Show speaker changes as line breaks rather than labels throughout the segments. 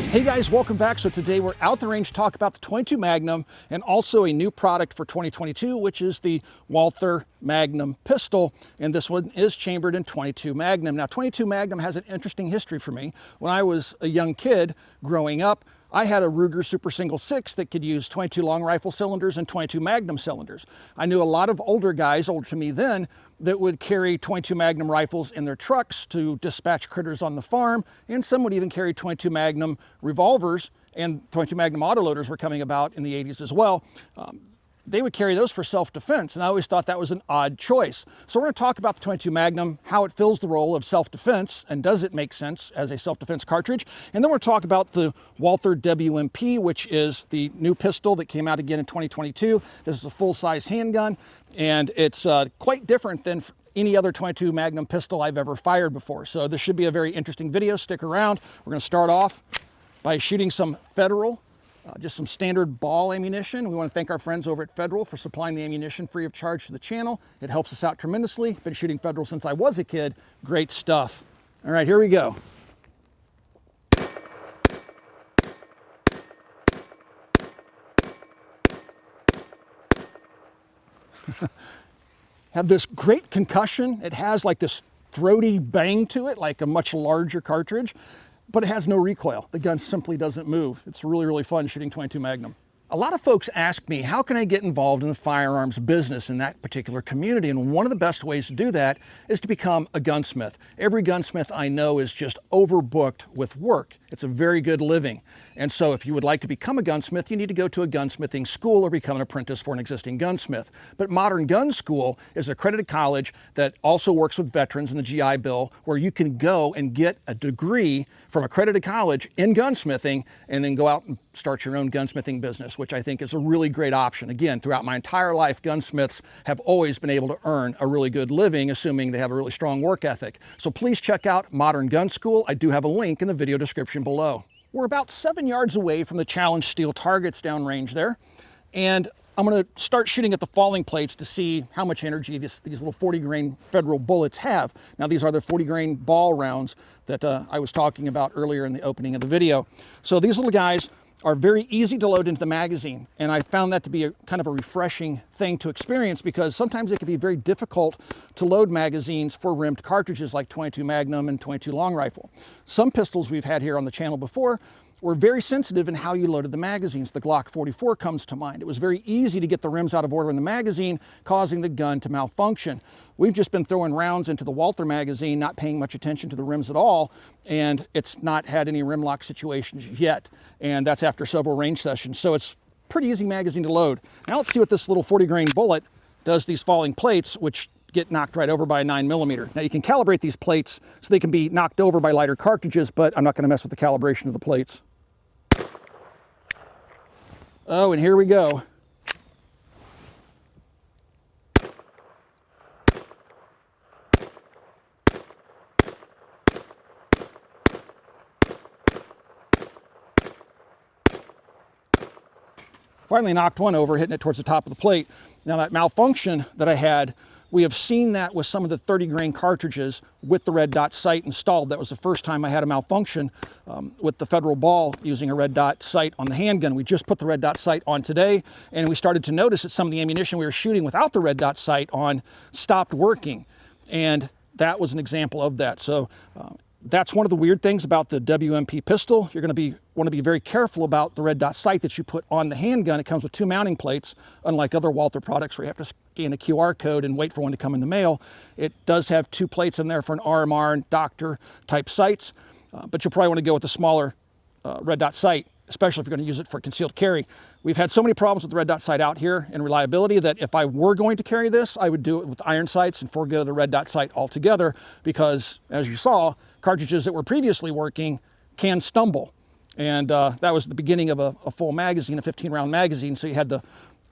Hey guys, welcome back. So today we're out the range to talk about the .22 Magnum and also a new product for 2022, which is the Walther Magnum pistol. And this one is chambered in .22 Magnum. Now, .22 Magnum has an interesting history for me. When I was a young kid growing up, I had a Ruger Super Single 6 that could use .22 long rifle cylinders and .22 Magnum cylinders. I knew a lot of older guys, older to me then, that would carry .22 Magnum rifles in their trucks to dispatch critters on the farm, and some would even carry .22 Magnum revolvers, and .22 Magnum autoloaders were coming about in the 80s as well. They would carry those for self-defense, and I always thought that was an odd choice. So we're going to talk about the .22 Magnum, how it fills the role of self-defense, and does it make sense as a self-defense cartridge? And then we're going to talk about the Walther WMP, which is the new pistol that came out again in 2022. This is a full-size handgun, and it's quite different than any other .22 Magnum pistol I've ever fired before. So this should be a very interesting video. Stick around. We're going to start off by shooting some Federal. Just some standard ball ammunition. We want to thank our friends over at Federal for supplying the ammunition free of charge to the channel. It helps us out tremendously. Been shooting Federal since I was a kid. Great stuff. All right, here we go. Have this great concussion. It has like this throaty bang to it, like a much larger cartridge, but it has no recoil. The gun simply doesn't move. It's really, really fun shooting .22 Magnum. A lot of folks ask me, how can I get involved in the firearms business in that particular community? And one of the best ways to do that is to become a gunsmith. Every gunsmith I know is just overbooked with work. It's a very good living. And so if you would like to become a gunsmith, you need to go to a gunsmithing school or become an apprentice for an existing gunsmith. But Modern Gun School is an accredited college that also works with veterans in the GI Bill, where you can go and get a degree from accredited college in gunsmithing and then go out and start your own gunsmithing business, which I think is a really great option. Again, throughout my entire life, gunsmiths have always been able to earn a really good living, assuming they have a really strong work ethic. So please check out Modern Gun School. I do have a link in the video description below. We're about 7 yards away from the Challenge Steel targets downrange there, and I'm going to start shooting at the falling plates to see how much energy these little 40 grain Federal bullets have. Now, these are the 40 grain ball rounds that I was talking about earlier in the opening of the video. So these little guys are very easy to load into the magazine, and I found that to be a kind of a refreshing thing to experience, because sometimes it can be very difficult to load magazines for rimmed cartridges like .22 Magnum and .22 long rifle. Some pistols we've had here on the channel before were very sensitive in how you loaded the magazines. The Glock 44 comes to mind. It was very easy to get the rims out of order in the magazine, causing the gun to malfunction. We've just been throwing rounds into the Walther magazine, not paying much attention to the rims at all, and it's not had any rim lock situations yet, and that's after several range sessions. So it's pretty easy magazine to load. Now let's see what this little 40 grain bullet does these falling plates, which get knocked right over by a 9mm. Now you can calibrate these plates so they can be knocked over by lighter cartridges, but I'm not going to mess with the calibration of the plates. Oh, and here we go. Finally knocked one over, hitting it towards the top of the plate. Now that malfunction that I had, we have seen that with some of the 30 grain cartridges with the red dot sight installed. That was the first time I had a malfunction with the Federal ball using a red dot sight on the handgun. We just put the red dot sight on today, and we started to notice that some of the ammunition we were shooting without the red dot sight on stopped working. And that was an example of that. So that's one of the weird things about the WMP pistol. You're going to want to be very careful about the red dot sight that you put on the handgun. It comes with 2 mounting plates, unlike other Walther products where you have to scan a QR code and wait for one to come in the mail. It does have 2 plates in there for an RMR and doctor type sights, but you'll probably want to go with the smaller red dot sight, especially if you're going to use it for concealed carry. We've had so many problems with the red dot sight out here and reliability that if I were going to carry this, I would do it with iron sights and forego the red dot sight altogether, because as you saw, cartridges that were previously working can stumble. And that was the beginning of a full magazine, a 15-round magazine. So you had the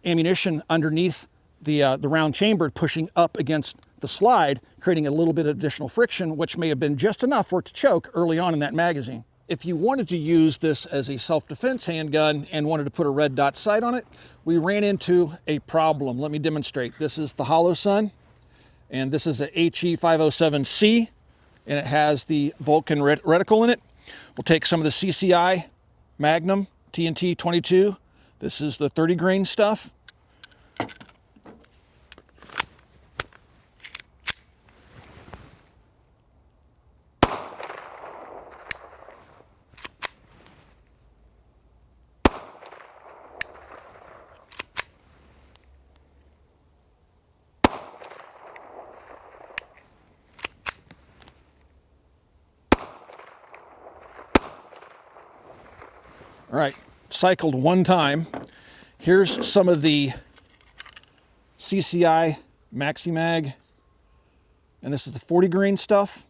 ammunition underneath the round chamber pushing up against the slide, creating a little bit of additional friction, which may have been just enough for it to choke early on in that magazine. If you wanted to use this as a self-defense handgun and wanted to put a red dot sight on it, we ran into a problem. Let me demonstrate. This is the Holosun, and this is a HE507C, and it has the Vulcan reticle in it. We'll take some of the CCI Magnum TNT 22. This is the 30 grain stuff. All right, cycled one time. Here's some of the CCI Maxi Mag, and this is the 40 grain stuff.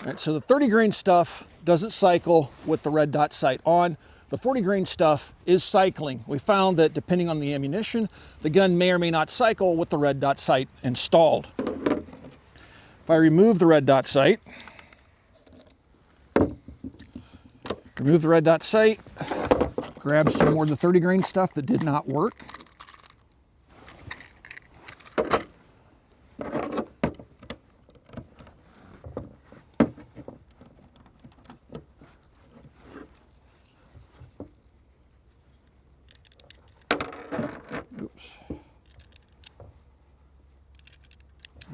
All right, so the 30 grain stuff doesn't cycle with the red dot sight on. The 40 grain stuff is cycling. We found that depending on the ammunition, the gun may or may not cycle with the red dot sight installed. If I remove the red dot sight, grab some more of the 30 grain stuff that did not work.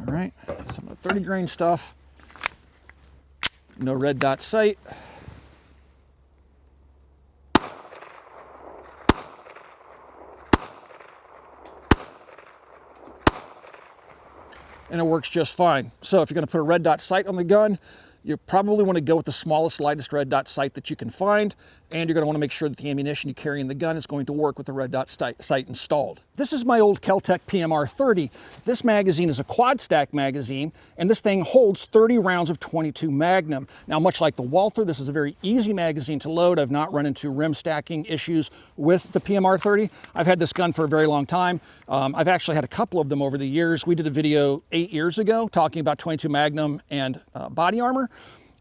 All right, some of the 30 grain stuff, no red dot sight. And it works just fine. So if you're going to put a red dot sight on the gun, you probably want to go with the smallest, lightest red dot sight that you can find, and you're going to want to make sure that the ammunition you carry in the gun is going to work with the red dot sight installed. This is my old Kel-Tec PMR-30. This magazine is a quad stack magazine, and this thing holds 30 rounds of 22 Magnum. Now, much like the Walther, this is a very easy magazine to load. I've not run into rim stacking issues with the PMR-30. I've had this gun for a very long time. I've actually had a couple of them over the years. We did a video 8 years ago talking about 22 Magnum and body armor.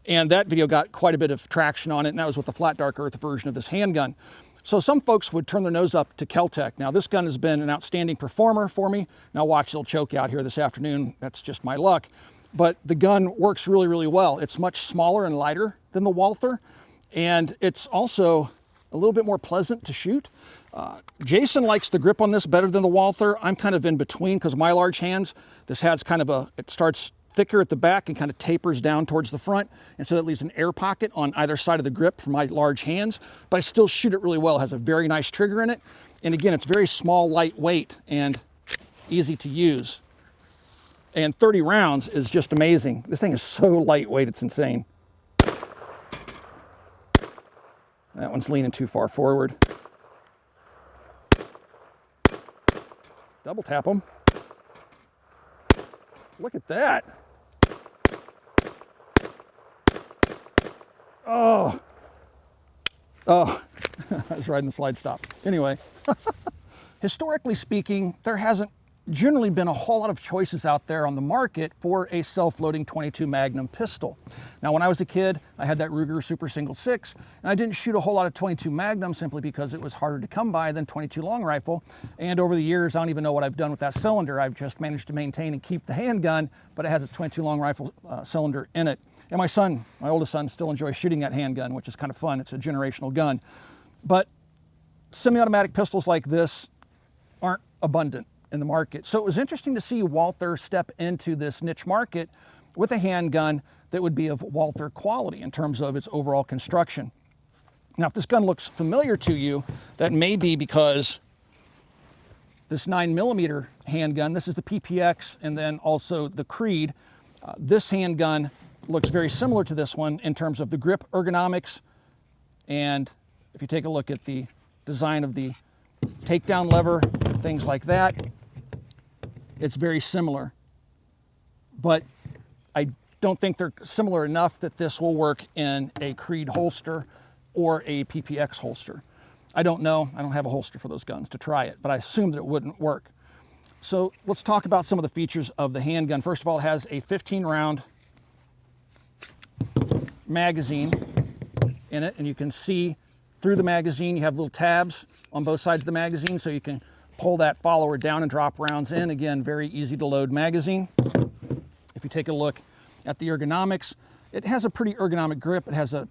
And that video got quite a bit of traction on it, and that was with the flat dark earth version of this handgun. So some folks would turn their nose up to Kel-Tec. Now this gun has been an outstanding performer for me. Now watch, it'll choke out here this afternoon. That's just my luck. But the gun works really, really well. It's much smaller and lighter than the Walther, and it's also a little bit more pleasant to shoot. Jason likes the grip on this better than the Walther. I'm kind of in between because of my large hands. This has kind of it starts thicker at the back and kind of tapers down towards the front, and so that leaves an air pocket on either side of the grip for my large hands, but I still shoot it really well. It has a very nice trigger in it, and again, it's very small, lightweight, and easy to use. And 30 rounds is just amazing. This thing is so lightweight, it's insane. That one's leaning too far forward. Double tap them. Look at that. Oh, I was riding the slide stop. Anyway, historically speaking, there hasn't generally been a whole lot of choices out there on the market for a self-loading 22 Magnum pistol. Now, when I was a kid, I had that Ruger Super Single 6, and I didn't shoot a whole lot of 22 Magnum simply because it was harder to come by than 22 long rifle. And over the years, I don't even know what I've done with that cylinder. I've just managed to maintain and keep the handgun, but it has its 22 long rifle cylinder in it. And my son, my oldest son, still enjoys shooting that handgun, which is kind of fun. It's a generational gun. But semi-automatic pistols like this aren't abundant in the market. So it was interesting to see Walther step into this niche market with a handgun that would be of Walther quality in terms of its overall construction. Now, if this gun looks familiar to you, that may be because this 9mm handgun, this is the PPX and then also the Creed. This handgun looks very similar to this one in terms of the grip ergonomics, and if you take a look at the design of the takedown lever, things like that, it's very similar. But I don't think they're similar enough that this will work in a Creed holster or a PPX holster. I don't know. I don't have a holster for those guns to try it, but I assume that it wouldn't work. So let's talk about some of the features of the handgun. First of all, it has a 15-round magazine in it, and you can see through the magazine. You have little tabs on both sides of the magazine, so you can pull that follower down and drop rounds in. Again, very easy to load magazine. If you take a look at the ergonomics, it has a pretty ergonomic grip. It has a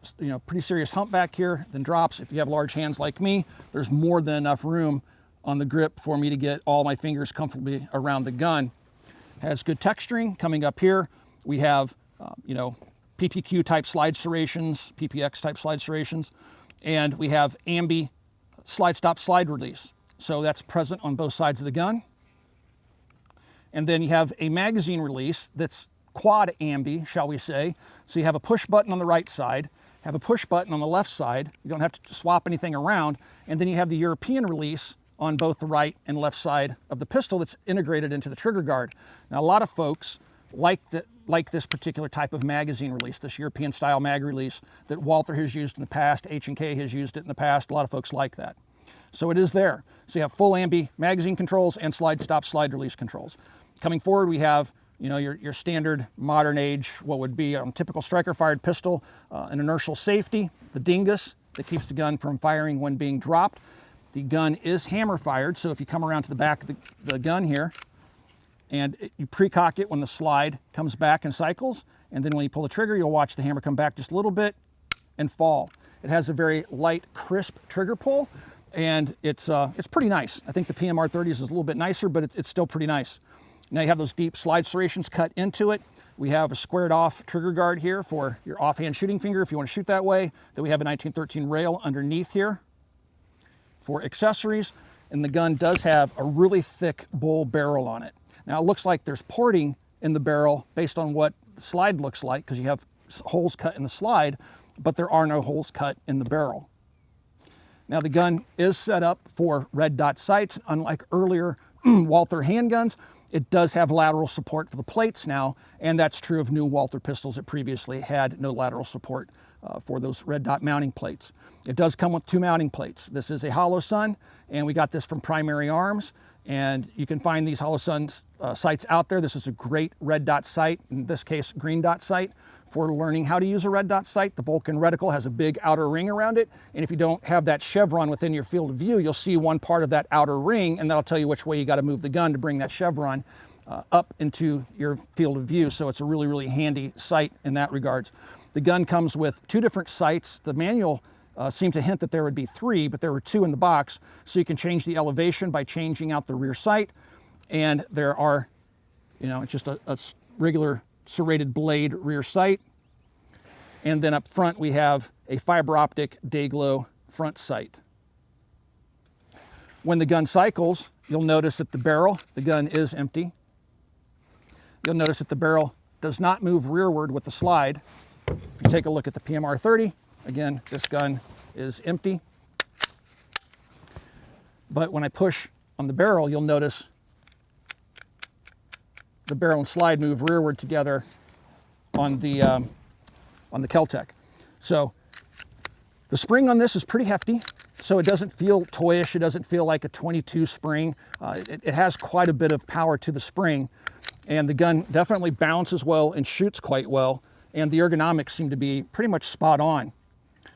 pretty serious hump back here, then drops. If you have large hands like me, there's more than enough room on the grip for me to get all my fingers comfortably around the gun. Has good texturing. Coming up here, we have PPQ type slide serrations, PPX type slide serrations, and we have ambi slide stop slide release. So that's present on both sides of the gun. And then you have a magazine release that's quad ambi, shall we say. So you have a push button on the right side, have a push button on the left side. You don't have to swap anything around. And then you have the European release on both the right and left side of the pistol that's integrated into the trigger guard. Now, a lot of folks like this particular type of magazine release, this European style mag release that Walther has used in the past, H&K has used it in the past. A lot of folks like that. So it is there. So you have full ambi magazine controls and slide stop slide release controls. Coming forward, we have your standard modern age, what would be a typical striker fired pistol, an inertial safety, the dingus that keeps the gun from firing when being dropped. The gun is hammer fired, so if you come around to the back of the gun here, and you pre-cock it when the slide comes back and cycles, and then when you pull the trigger, you'll watch the hammer come back just a little bit and fall. It has a very light, crisp trigger pull, and it's pretty nice. I think the PMR-30 is a little bit nicer, but it's still pretty nice. Now you have those deep slide serrations cut into it. We have a squared off trigger guard here for your offhand shooting finger if you want to shoot that way. Then we have a 1913 rail underneath here for accessories, and the gun does have a really thick bull barrel on it. Now it looks like there's porting in the barrel based on what the slide looks like, because you have holes cut in the slide, but there are no holes cut in the barrel. Now the gun is set up for red dot sights. Unlike earlier Walther handguns, it does have lateral support for the plates now, and that's true of new Walther pistols that previously had no lateral support for those red dot mounting plates. It does come with two mounting plates. This is a Hollow Sun, and we got this from Primary Arms, and you can find these Hollow Sun sights out there. This is a great red dot sight, in this case green dot sight, for learning how to use a red dot sight. The Vulcan reticle has a big outer ring around it, and if you don't have that chevron within your field of view, you'll see one part of that outer ring, and that'll tell you which way you got to move the gun to bring that chevron up into your field of view. So it's a really, really handy sight in that regards. The gun comes with two different sights. The manual seemed to hint that there would be three, but there were two in the box. So you can change the elevation by changing out the rear sight. And there are, it's just a regular serrated blade rear sight. And then up front, we have a fiber optic day glow front sight. When the gun cycles, you'll notice that the gun is empty. You'll notice that the barrel does not move rearward with the slide. If you take a look at the PMR-30, again, this gun is empty. But when I push on the barrel, you'll notice the barrel and slide move rearward together on the Kel-Tec. So the spring on this is pretty hefty, so it doesn't feel toyish. It doesn't feel like a 22 spring. It has quite a bit of power to the spring, and the gun definitely balances well and shoots quite well, and the ergonomics seem to be pretty much spot on.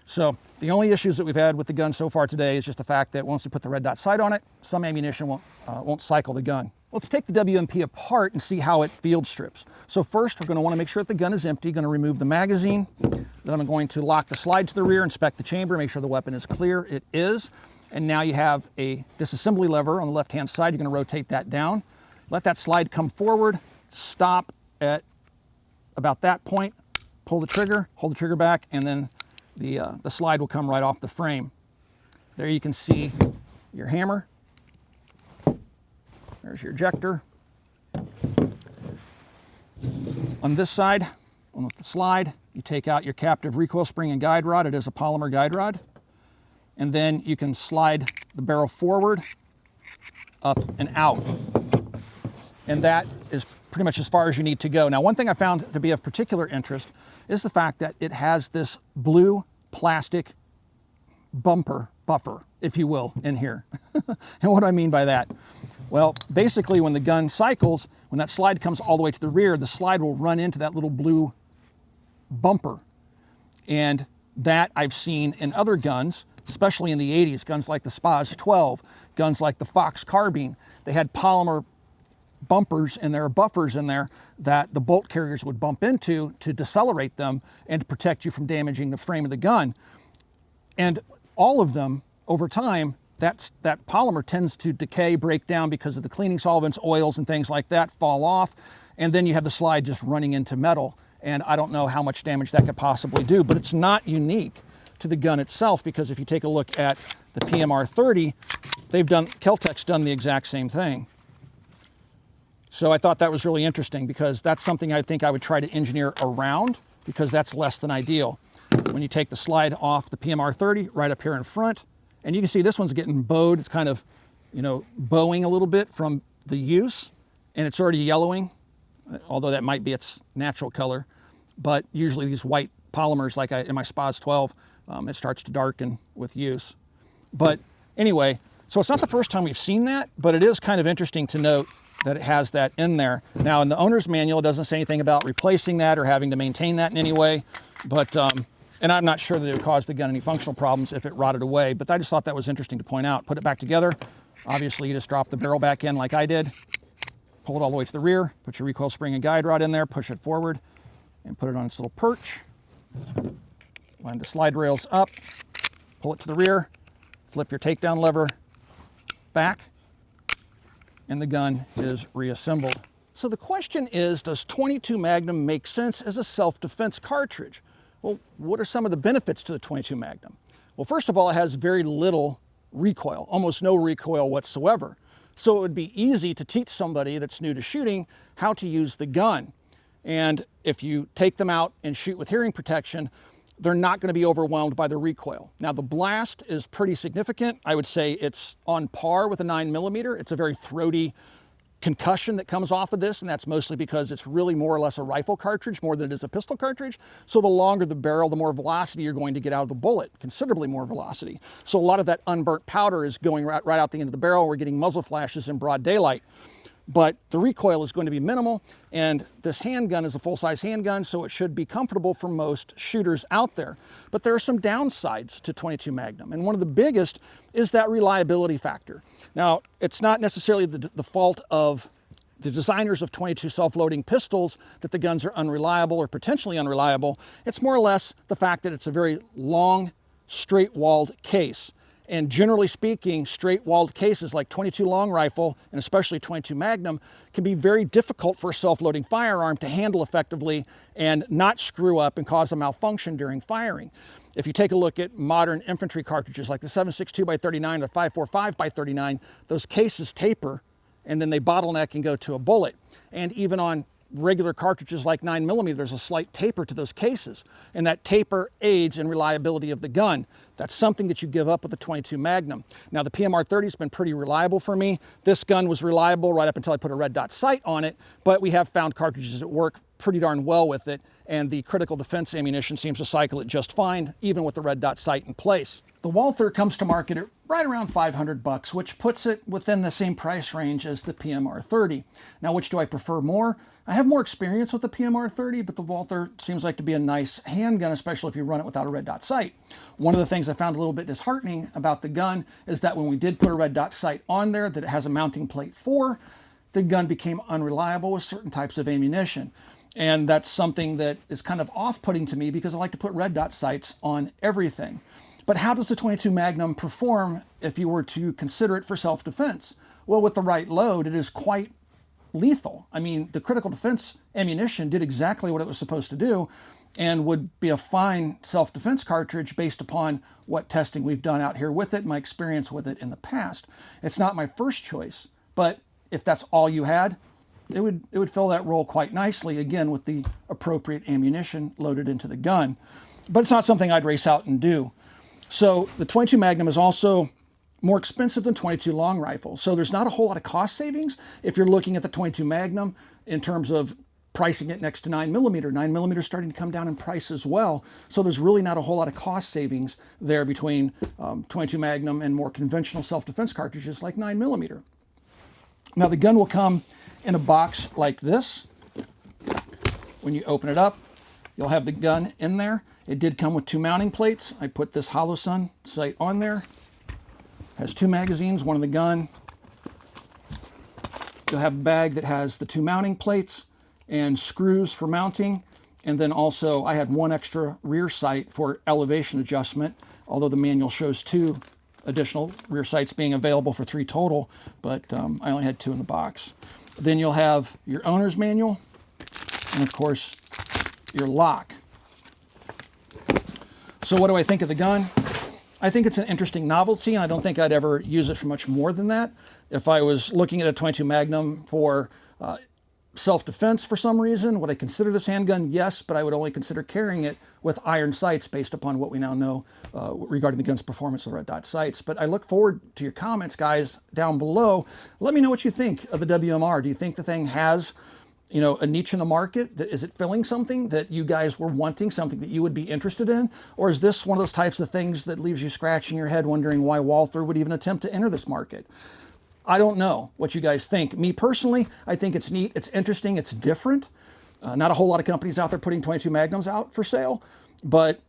So the only issues that we've had with the gun so far today is just the fact that once we put the red dot sight on it, some ammunition won't cycle the gun. Let's take the WMP apart and see how it field strips. So first, we're going to want to make sure that the gun is empty. Going to remove the magazine. Then I'm going to lock the slide to the rear, inspect the chamber, make sure the weapon is clear. It is. And now you have a disassembly lever on the left-hand side. You're going to rotate that down. Let that slide come forward. Stop at about that point. Pull the trigger, hold the trigger back, and then the slide will come right off the frame. There you can see your hammer. There's your ejector. On this side, on the slide, you take out your captive recoil spring and guide rod. It is a polymer guide rod. And then you can slide the barrel forward, up, and out. And that is pretty much as far as you need to go. Now, one thing I found to be of particular interest is the fact that it has this blue plastic buffer, if you will, in here. And what do I mean by that? Well, basically when the gun cycles, when that slide comes all the way to the rear, the slide will run into that little blue bumper. And that I've seen in other guns, especially in the 80s, guns like the Spaz 12, guns like the Fox carbine. They had polymer bumpers in there, buffers in there, that the bolt carriers would bump into to decelerate them and to protect you from damaging the frame of the gun. And all of them, over time, that polymer tends to decay, break down because of the cleaning solvents, oils and things like that fall off, and then you have the slide just running into metal, and I don't know how much damage that could possibly do. But it's not unique to the gun itself, because if you take a look at the PMR-30, Kel-Tec's done the exact same thing. So I thought that was really interesting, because that's something I think I would try to engineer around, because that's less than ideal. When you take the slide off the PMR-30 right up here in front, and you can see this one's getting bowed. It's kind of, you know, bowing a little bit from the use, and it's already yellowing, although that might be its natural color. But usually these white polymers, like in my Spaz 12, it starts to darken with use. But anyway, so it's not the first time we've seen that, but it is kind of interesting to note that it has that in there. Now, in the owner's manual, it doesn't say anything about replacing that or having to maintain that in any way, but and I'm not sure that it would cause the gun any functional problems if it rotted away, but I just thought that was interesting to point out. Put it back together. Obviously, you just drop the barrel back in like I did, pull it all the way to the rear, put your recoil spring and guide rod in there, push it forward, and put it on its little perch. Line the slide rails up, pull it to the rear, flip your takedown lever back, and the gun is reassembled. So the question is, does .22 Magnum make sense as a self-defense cartridge? Well, what are some of the benefits to the .22 Magnum? Well, first of all, it has very little recoil, almost no recoil whatsoever. So it would be easy to teach somebody that's new to shooting how to use the gun. And if you take them out and shoot with hearing protection, they're not going to be overwhelmed by the recoil. Now, the blast is pretty significant. I would say it's on par with a 9mm. It's a very throaty concussion that comes off of this, and that's mostly because it's really more or less a rifle cartridge more than it is a pistol cartridge. So the longer the barrel, the more velocity you're going to get out of the bullet, considerably more velocity. So a lot of that unburnt powder is going right out the end of the barrel. We're getting muzzle flashes in broad daylight. But the recoil is going to be minimal, and this handgun is a full-size handgun, so it should be comfortable for most shooters out there. But there are some downsides to .22 Magnum, and one of the biggest is that reliability factor. Now, it's not necessarily the fault of the designers of .22 self-loading pistols that the guns are unreliable or potentially unreliable. It's more or less the fact that it's a very long, straight-walled case. And generally speaking, straight-walled cases like .22 long rifle, and especially .22 Magnum, can be very difficult for a self-loading firearm to handle effectively and not screw up and cause a malfunction during firing. If you take a look at modern infantry cartridges like the 7.62x39 or 5.45x39, those cases taper, and then they bottleneck and go to a bullet. And even on regular cartridges like 9mm, there's a slight taper to those cases, and that taper aids in reliability of the gun. That's something that you give up with the .22 Magnum. Now, the PMR-30 has been pretty reliable for me. This gun was reliable right up until I put a red dot sight on it, but we have found cartridges that work pretty darn well with it, and the critical defense ammunition seems to cycle it just fine, even with the red dot sight in place. The Walther comes to market at right around $500, which puts it within the same price range as the PMR-30. Now, which do I prefer more? I have more experience with the PMR-30, but the Walther seems like to be a nice handgun, especially if you run it without a red dot sight. One of the things I found a little bit disheartening about the gun is that when we did put a red dot sight on there that it has a mounting plate for, the gun became unreliable with certain types of ammunition. And that's something that is kind of off-putting to me because I like to put red dot sights on everything. But how does the .22 Magnum perform if you were to consider it for self-defense? Well, with the right load, it is quite lethal. I mean, the critical defense ammunition did exactly what it was supposed to do and would be a fine self-defense cartridge based upon what testing we've done out here with it, my experience with it in the past. It's not my first choice, but if that's all you had, it would fill that role quite nicely, again, with the appropriate ammunition loaded into the gun. But it's not something I'd race out and do. So the .22 Magnum is also more expensive than .22 long rifle. So there's not a whole lot of cost savings if you're looking at the .22 Magnum in terms of pricing it next to 9mm. 9mm is starting to come down in price as well. So there's really not a whole lot of cost savings there between .22 Magnum and more conventional self-defense cartridges like 9mm. Now the gun will come in a box like this. When you open it up, you'll have the gun in there, It did come with 2 mounting plates. I put this Holosun sight on there. Has 2 magazines, one in the gun. You'll have a bag that has the 2 mounting plates and screws for mounting. And then also I had 1 extra rear sight for elevation adjustment, although the manual shows 2 additional rear sights being available for 3 total, but I only had 2 in the box. Then you'll have your owner's manual and of course your lock. So what do I think of the gun? I think it's an interesting novelty, and I don't think I'd ever use it for much more than that. If I was looking at a .22 Magnum for self-defense for some reason, would I consider this handgun? Yes, but I would only consider carrying it with iron sights based upon what we now know regarding the gun's performance of red dot sights. But I look forward to your comments, guys, down below. Let me know what you think of the WMR. Do you think the thing has, you know, a niche in the market? Is it filling something that you guys were wanting, something that you would be interested in? Or is this one of those types of things that leaves you scratching your head wondering why Walther would even attempt to enter this market? I don't know what you guys think. Me personally, I think it's neat, it's interesting, it's different. Not a whole lot of companies out there putting .22 Magnums out for sale, but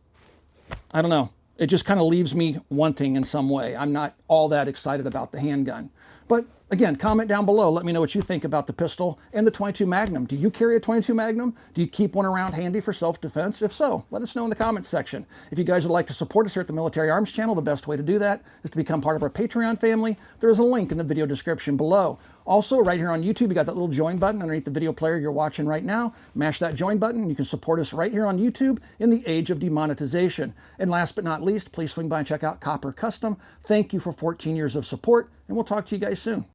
I don't know. It just kind of leaves me wanting in some way. I'm not all that excited about the handgun. But again, comment down below. Let me know what you think about the pistol and the .22 Magnum. Do you carry a .22 Magnum? Do you keep one around handy for self-defense? If so, let us know in the comments section. If you guys would like to support us here at the Military Arms Channel, the best way to do that is to become part of our Patreon family. There is a link in the video description below. Also, right here on YouTube, you got that little join button underneath the video player you're watching right now. Mash that join button, and you can support us right here on YouTube in the age of demonetization. And last but not least, please swing by and check out Copper Custom. Thank you for 14 years of support, and we'll talk to you guys soon.